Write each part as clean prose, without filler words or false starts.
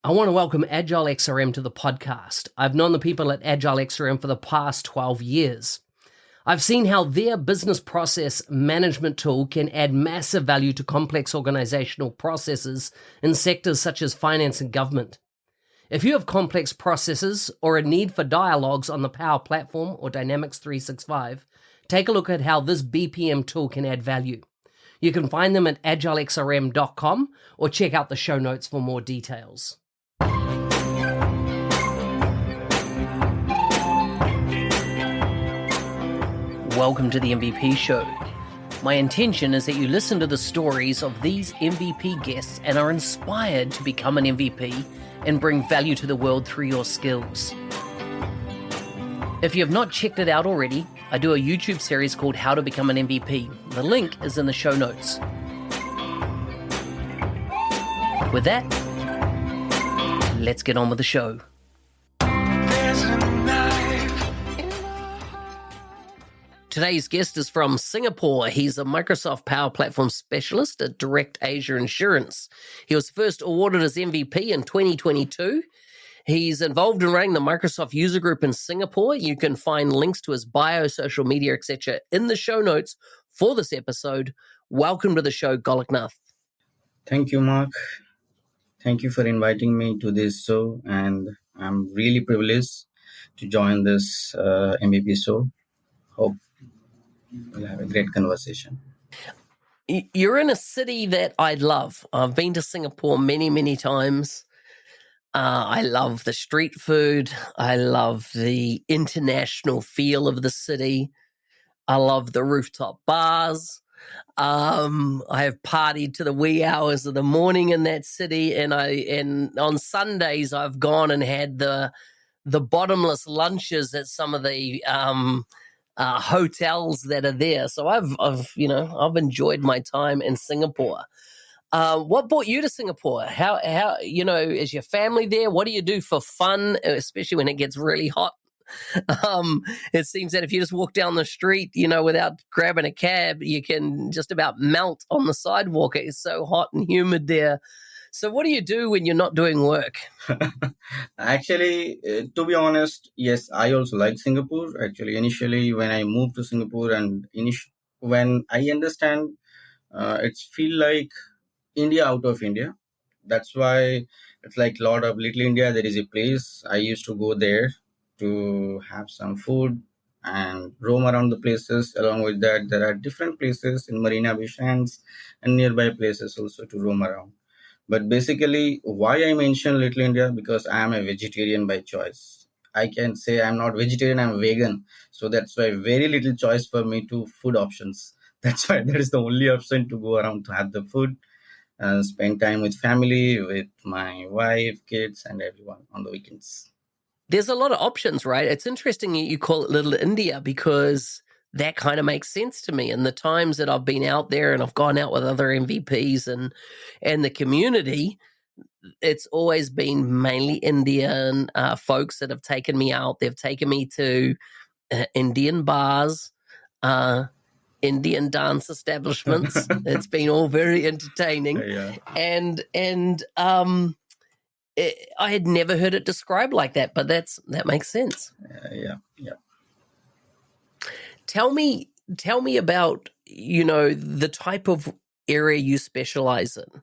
I want to welcome Agile XRM to the podcast. I've known the people at Agile XRM for the past 12 years. I've seen how their business process management tool can add massive value to complex organizational processes in sectors such as finance and government. If you have complex processes or a need for dialogues on the Power Platform or Dynamics 365, take a look at how this BPM tool can add value. You can find them at agilexrm.com or check out the show notes for more details. Welcome to the MVP Show. My intention is that you listen to the stories of these MVP guests and are inspired to become an MVP and bring value to the world through your skills. If you have not checked it out already, I do a YouTube series called How to Become an MVP. The link is in the show notes. With that, let's get on with the show. Today's guest is from Singapore. He's a Microsoft Power Platform specialist at Direct Asia Insurance. He was first awarded as MVP in 2022. He's involved in running the Microsoft user group in Singapore. You can find links to his bio, social media, etc. in the show notes for this episode. Welcome to the show, Goloknath. Thank you, Mark. Thank you for inviting me to this show, and I'm really privileged to join this MVP show. Hope we'll have a great conversation. You're in a city that I love. I've been to Singapore many, many times. I love the street food. I love the international feel of the city. I love the rooftop bars. I have partied to the wee hours of the morning in that city, and on Sundays I've gone and had the bottomless lunches at some of the hotels that are there. So I've enjoyed my time in Singapore. What brought you to Singapore? How is your family there? What do you do for fun, especially when it gets really hot? It seems that if you just walk down the street, without grabbing a cab, you can just about melt on the sidewalk. It's so hot and humid there. So what do you do when you're not doing work? Actually, to be honest, yes, I also like Singapore. Actually, initially when I moved to Singapore and when I understand, it's feel like India out of India. That's why it's like a lot of Little India. There is a place I used to go there to have some food and roam around the places. Along with that, there are different places in Marina Bay Sands and nearby places also to roam around. But basically, why I mention Little India, because I am a vegetarian by choice. I can say I'm not vegetarian, I'm vegan. So that's why very little choice for me to food options. That's why that is the only option to go around to have the food and spend time with family, with my wife, kids, and everyone on the weekends. There's a lot of options, right? It's interesting you call it Little India because that kind of makes sense to me. And the times that I've been out there and I've gone out with other MVPs and the community, it's always been mainly Indian folks that have taken me out. They've taken me to Indian bars, Indian dance establishments. It's been all very entertaining. Yeah. And I had never heard it described like that, but that makes sense. Yeah. Tell me about, the type of area you specialize in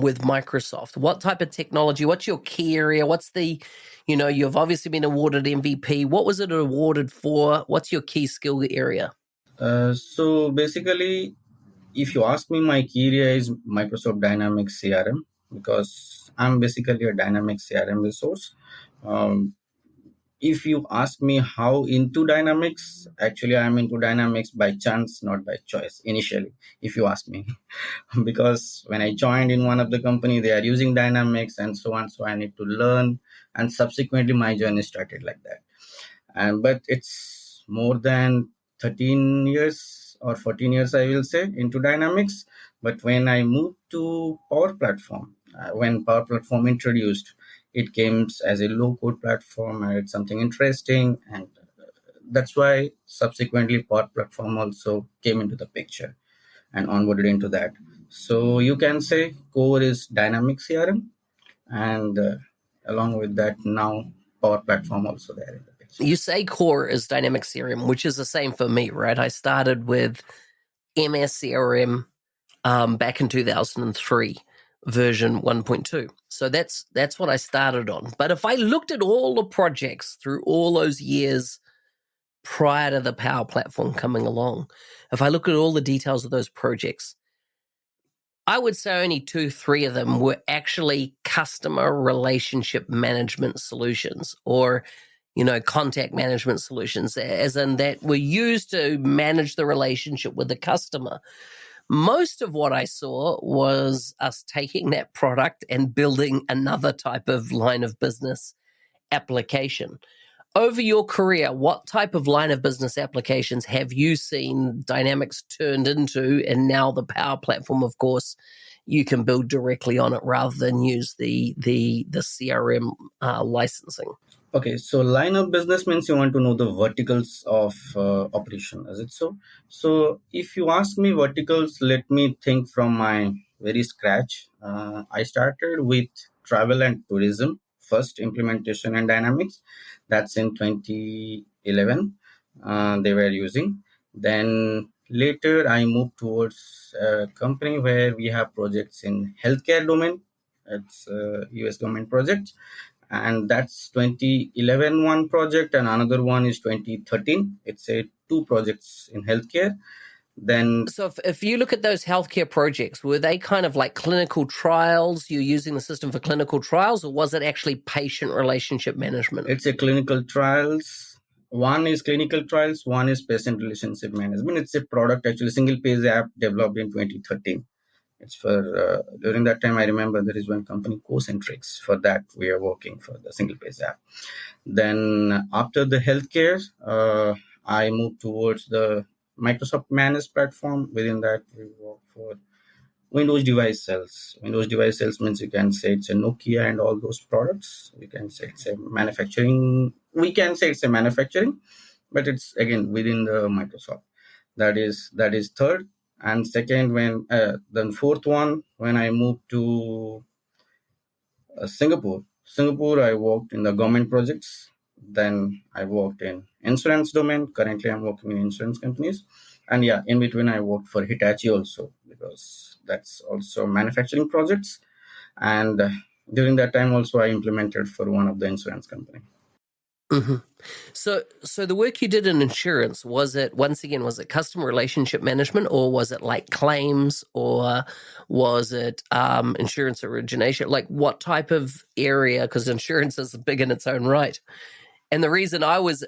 with Microsoft. What type of technology? What's your key area? What's you've obviously been awarded MVP. What was it awarded for? What's your key skill area? So basically, if you ask me, my key area is Microsoft Dynamics CRM, because I'm basically a Dynamics CRM resource. If you ask me how into Dynamics, actually I'm into Dynamics by chance, not by choice initially, if you ask me. Because when I joined in one of the company, they are using Dynamics and so on. So I need to learn, and subsequently my journey started like that. But it's more than 13 years or 14 years, I will say, into Dynamics. But when I moved to Power Platform, when Power Platform introduced, it came as a low-code platform, and it's something interesting. And that's why subsequently Power Platform also came into the picture and onboarded into that. So you can say core is Dynamics CRM, and along with that, now Power Platform also there in the picture. You say core is Dynamic CRM, which is the same for me, right? I started with MS CRM back in 2003, version 1.2. So that's what I started on. But if I looked at all the projects through all those years prior to the Power Platform coming along, if I look at all the details of those projects, I would say only 2-3 of them were actually customer relationship management solutions, or contact management solutions, as in that were used to manage the relationship with the customer. Most of what I saw was us taking that product and building another type of line of business application. Over your career, what type of line of business applications have you seen Dynamics turned into? And now the Power Platform, of course, you can build directly on it rather than use the CRM licensing. Okay, so line of business means you want to know the verticals of operation, is it so? So if you ask me verticals, let me think from my very scratch. I started with travel and tourism, first implementation in Dynamics. That's in 2011. They were using. Then later I moved towards a company where we have projects in healthcare domain. It's a US government project, and that's 2011 one project, and another one is 2013. It's a two projects in healthcare. Then so if you look at those healthcare projects, were they kind of like clinical trials? You're using the system for clinical trials, or was it actually patient relationship management? It's a clinical trials. One is clinical trials, one is patient relationship management. It's a product, actually single page app developed in 2013. It's for during that time, I remember there is one company, Cocentrix. For that we are working for the single page app. Then after the healthcare, I moved towards the Microsoft managed platform. Within that, we work for Windows device sales. Windows device sales means you can say it's a Nokia and all those products. You can say it's a manufacturing. We can say it's a manufacturing, but it's again within the Microsoft. That is third. And second, when then fourth one, when I moved to Singapore, I worked in the government projects. Then I worked in insurance domain. Currently, I'm working in insurance companies. And yeah, in between, I worked for Hitachi also, because that's also manufacturing projects. And during that time, also, I implemented for one of the insurance company. Mm-hmm. So the work you did in insurance, was it customer relationship management, or was it like claims, or was it insurance origination? Like what type of area? Because insurance is big in its own right. And the reason I was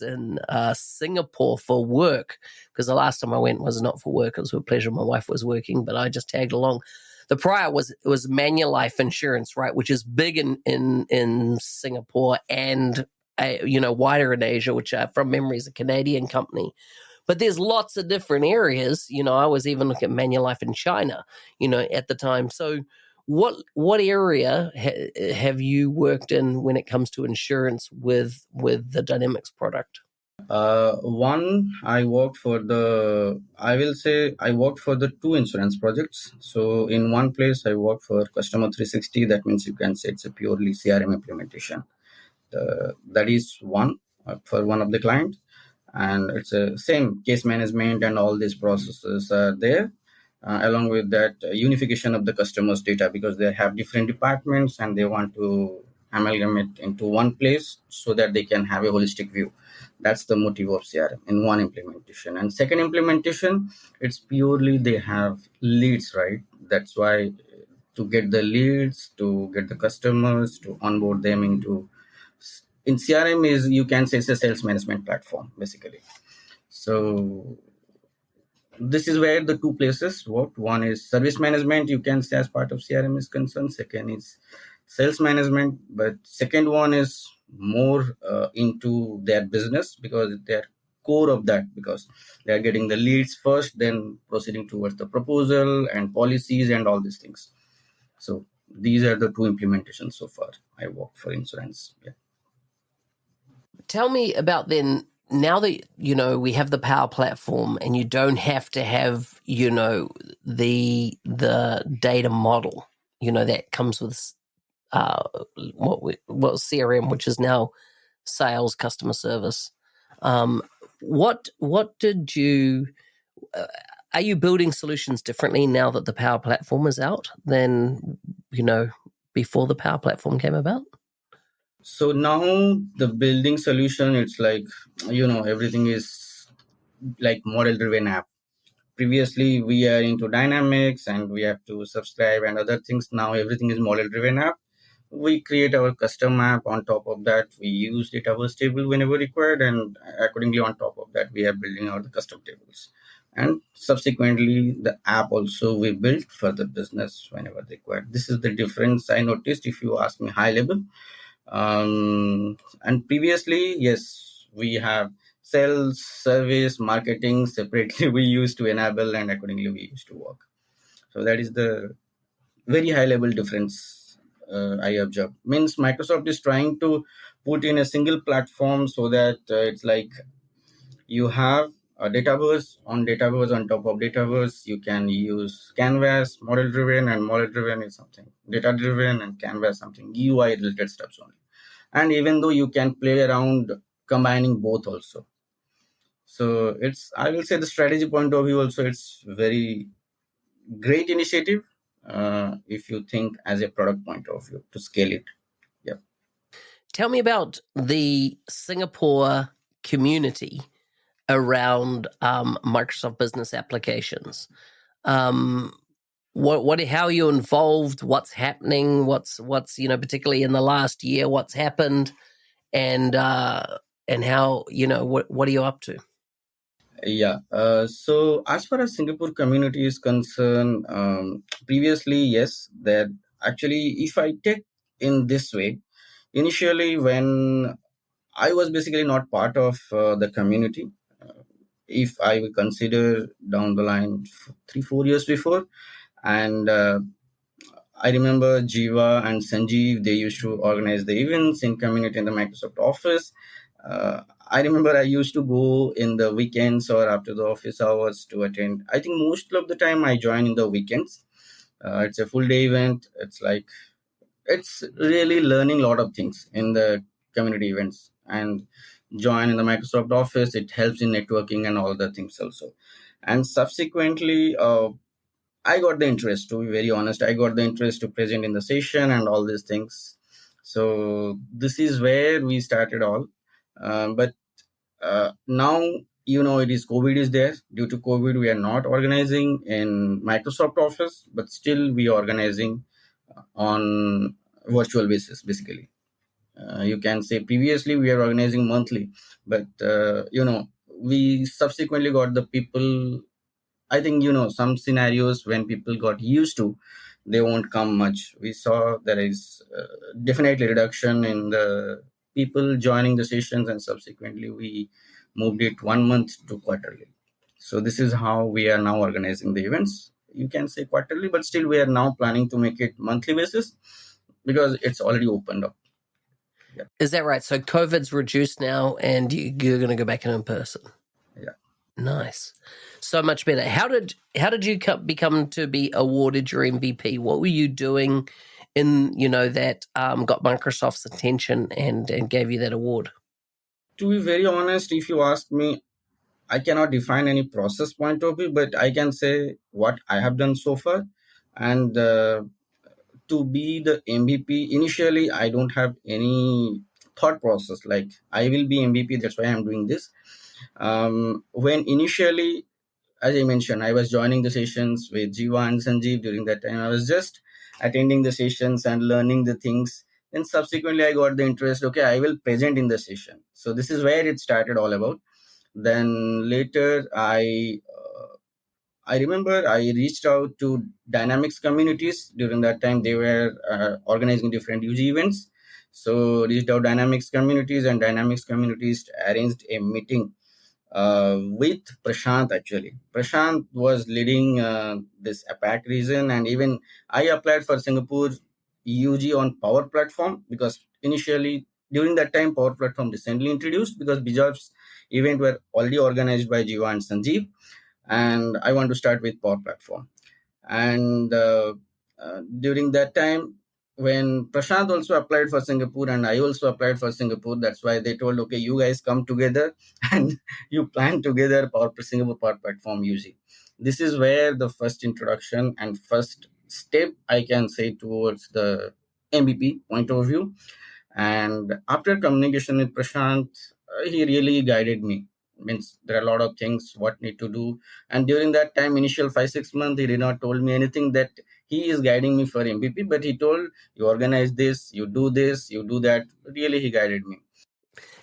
in Singapore for work, because the last time I went was not for work; it was for pleasure. My wife was working, but I just tagged along. The prior was Manulife Insurance, right, which is big in Singapore and wider in Asia, which from memory is a Canadian company. But there's lots of different areas. I was even looking at Manulife in China, at the time. So what area have you worked in when it comes to insurance with the Dynamics product? One, I worked for the two insurance projects. So in one place, I worked for Customer 360. That means you can say it's a purely CRM implementation. That is one for one of the client, and it's a same case management and all these processes are there. Along with that, unification of the customers' data, because they have different departments and they want to amalgamate into one place so that they can have a holistic view. That's the motive of CRM in one implementation. And second implementation, it's purely they have leads, right? That's why to get the leads, to get the customers, to onboard them in CRM is, you can say, it's a sales management platform basically. So this is where the two places work. One is service management, you can say, as part of CRM is concerned. Second is sales management, but second one is more into their business, because they're core of that, because they are getting the leads first, then proceeding towards the proposal and policies and all these things. So these are the two implementations so far I worked for insurance. Yeah. Tell me about then, now that we have the Power Platform and you don't have to have the data model, that comes with uh, what CRM, which is now sales, customer service. What did you? Uh, are you building solutions differently now that the Power Platform is out than before the Power Platform came about? So now the building solution, it's like, everything is like model driven app. Previously we are into dynamics and we have to subscribe and other things. Now everything is model driven app. We create our custom app. On top of that, we use data bus table whenever required, and accordingly on top of that we are building out the custom tables. And subsequently the app also we built for the business whenever required. This is the difference I noticed, if you ask me high level. And previously, yes, we have sales, service, marketing separately we used to enable, and accordingly we used to work. So that is the very high level difference I observed. Means Microsoft is trying to put in a single platform so that it's like you have a database on top of database. You can use Canvas, model driven, and model driven is something data driven, and Canvas something UI related stuff only. And even though you can play around combining both also. So it's, I will say, the strategy point of view also, it's very great initiative if you think as a product point of view to scale it. Yeah. Tell me about the Singapore community around Microsoft Business Applications. How are you involved? What's happening? What's particularly in the last year, what's happened, and how what are you up to? Yeah. So as far as Singapore community is concerned, previously, yes, that actually, if I take in this way, initially when I was basically not part of the community, if I will consider down the line 3-4 years before, and I remember Jiva and Sanjeev, they used to organize the events in community in the Microsoft office. I remember I used to go in the weekends or after the office hours to attend. I think most of the time I join in the weekends. It's a full day event. It's like, it's really learning a lot of things in the community events, and join in the Microsoft office. It helps in networking and all the things also. And subsequently, I got the interest, to be very honest. I got the interest to present in the session and all these things. So this is where we started all. But now, it is COVID is there. Due to COVID, we are not organizing in Microsoft Office, but still we are organizing on virtual basis, basically. You can say previously we are organizing monthly, but we subsequently got the people. I think, some scenarios when people got used to, they won't come much. We saw there is definitely reduction in the people joining the sessions, and subsequently we moved it 1 month to quarterly. So this is how we are now organizing the events. You can say quarterly, but still we are now planning to make it monthly basis because it's already opened up. Yeah. Is that right? So COVID's reduced now, and you're going to go back in person. Yeah. Nice. So much better. How did you become to be awarded your MVP? What were you doing in that got Microsoft's attention and gave you that award? To be very honest, if you ask me, I cannot define any process point of view, but I can say what I have done so far. And to be the MVP, initially I don't have any thought process like I will be MVP. That's why I'm doing this. When initially, as I mentioned, I was joining the sessions with Jiva and Sanjeev. During that time, I was just attending the sessions and learning the things. Then subsequently, I got the interest. Okay, I will present in the session. So this is where it started all about. Then later, I remember I reached out to Dynamics communities. During that time, they were organizing different UG events. So reached out Dynamics communities, and Dynamics communities arranged a meeting with Prashant. Actually, Prashant was leading this APAC region, and even I applied for Singapore UG on Power Platform because initially during that time Power Platform recently introduced, because Bijap's event were already organized by Jiva and Sanjeev, and I want to start with Power Platform. And during that time, when Prashant also applied for Singapore and I also applied for Singapore, that's why they told, okay, you guys come together and you plan together Singapore Power Platform UG. This is where the first introduction and first step, I can say, towards the MVP point of view. And after communication with Prashant, he really guided me. Means there are a lot of things what need to do. And during that time, initial 5-6 months, he did not told me anything that he is guiding me for MVP, but he told, you organize this, you do this, you do that. Really, he guided me.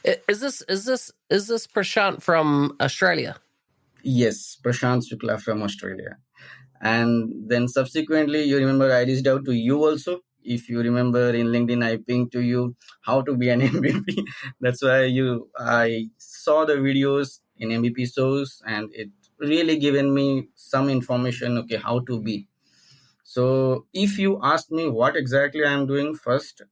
Is this Prashant from Australia? Yes, Prashant Shukla from Australia. And then subsequently, you remember I reached out to you also. If you remember in LinkedIn, I pinged to you how to be an MVP. That's why I saw the videos in MVP shows, and it really given me some information, okay, how to be. So if you ask me what exactly I'm doing first,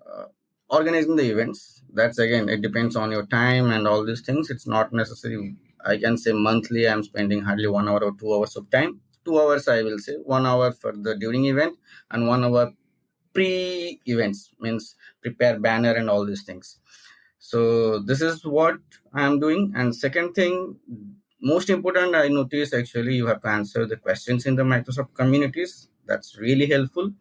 uh, organizing the events, that's again, it depends on your time and all these things. It's not necessary. I can say monthly I'm spending hardly 1 hour or 2 hours of time. 2 hours, I will say 1 hour for the during event and 1 hour pre events, means prepare banner and all these things. So this is what I am doing. And second thing, most important, I notice actually you have to answer the questions in the Microsoft communities. That's really helpful.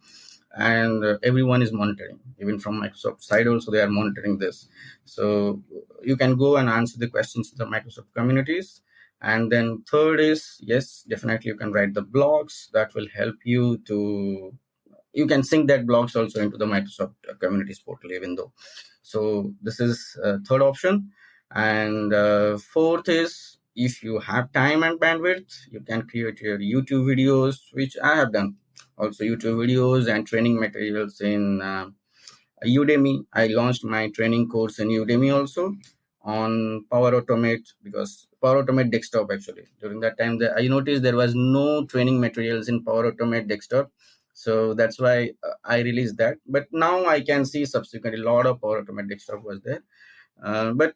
And everyone is monitoring, even from Microsoft side also they are monitoring this. So you can go and answer the questions in the Microsoft communities. And then third is, yes, definitely you can write the blogs that will help you to, you can sync that blogs also into the Microsoft communities portal, even though. So this is third option. And fourth is, if you have time and bandwidth, you can create your YouTube videos, which I have done. Also YouTube videos and training materials in Udemy. I launched my training course in Udemy also on Power Automate, because Power Automate desktop actually. During that time, I noticed there was no training materials in Power Automate desktop. So that's why I released that. But now I can see subsequently a lot of Power Automate desktop was there. But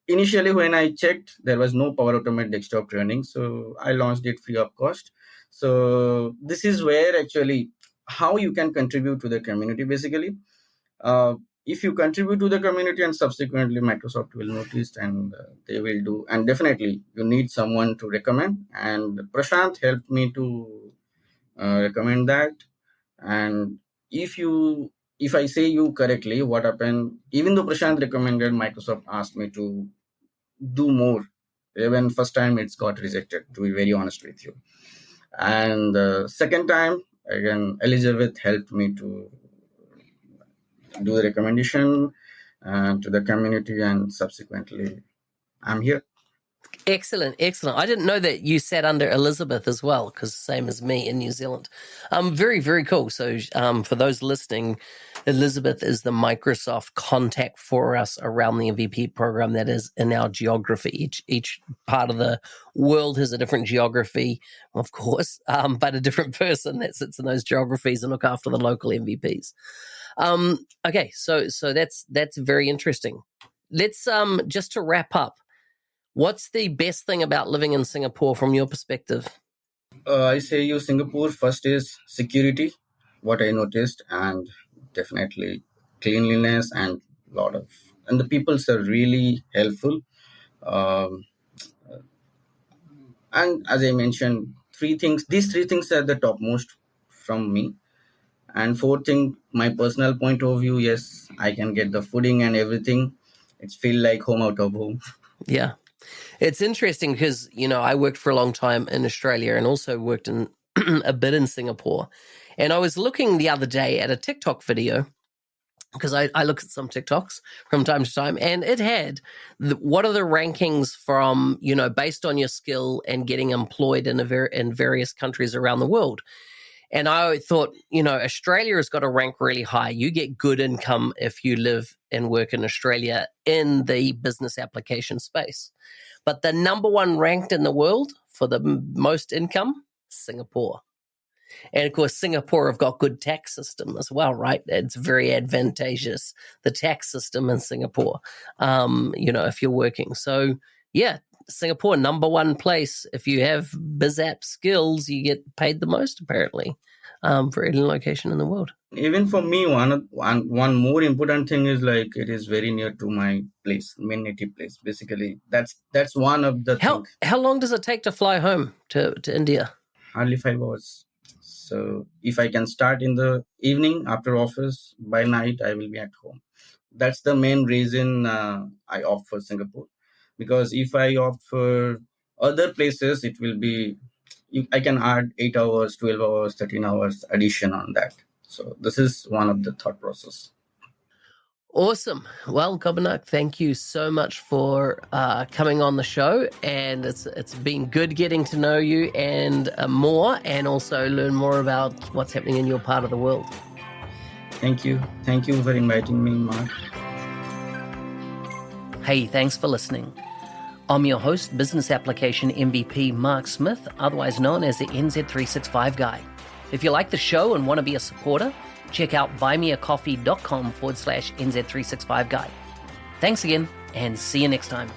initially when I checked, there was no Power Automate desktop training. So I launched it free of cost. So this is where actually how you can contribute to the community basically. uh, if you contribute to the community and subsequently Microsoft will notice, and they will do, and definitely you need someone to recommend, and Prashant helped me to recommend that. And if I say you correctly, what happened, even though Prashant recommended, Microsoft asked me to do more. Even first time it's got rejected, to be very honest with you. And second time again, Elizabeth helped me to do the recommendation to the community, and subsequently I'm here. Excellent. I didn't know that you sat under Elizabeth as well, because same as me in New Zealand. Very, very cool. So for those listening, Elizabeth is the Microsoft contact for us around the MVP program that is in our geography. Each part of the world has a different geography, of course, but a different person that sits in those geographies and look after the local MVPs. Okay, so that's very interesting. Let's just to wrap up. What's the best thing about living in Singapore from your perspective? I say you Singapore first is security, what I noticed, and definitely cleanliness, and lot of, and the peoples are really helpful. Um, and as I mentioned, these three things are the topmost from me. And fourth thing, my personal point of view, yes, I can get the fooding and everything. It's feel like home out of home. Yeah. It's interesting because, I worked for a long time in Australia and also worked in a bit in Singapore. And I was looking the other day at a TikTok video, because I look at some TikToks from time to time, and it had what are the rankings from, based on your skill and getting employed in various countries around the world. And I thought, Australia has got to rank really high. You get good income if you live and work in Australia in the business application space. But the number one ranked in the world for the most income, Singapore. And of course, Singapore have got good tax system as well, right? It's very advantageous, the tax system in Singapore, if you're working. So, yeah, Singapore, number one place. If you have biz app skills, you get paid the most, apparently. for any location in the world. Even for me, one more important thing is like it is very near to my place, main native place. Basically, that's one of the things. How long does it take to fly home to India? Hardly 5 hours. So if I can start in the evening after office, by night I will be at home. That's the main reason I opt for Singapore. Because if I opt for other places, it will be, I can add 8 hours, 12 hours, 13 hours addition on that. So this is one of the thought process. Awesome. Well, Goloknath, thank you so much for coming on the show, and it's been good getting to know you and more, and also learn more about what's happening in your part of the world. Thank you for inviting me, Mark. Hey, thanks for listening. I'm your host, Business Application MVP Mark Smith, otherwise known as the NZ365 Guy. If you like the show and want to be a supporter, check out buymeacoffee.com/NZ365 Guy. Thanks again, and see you next time.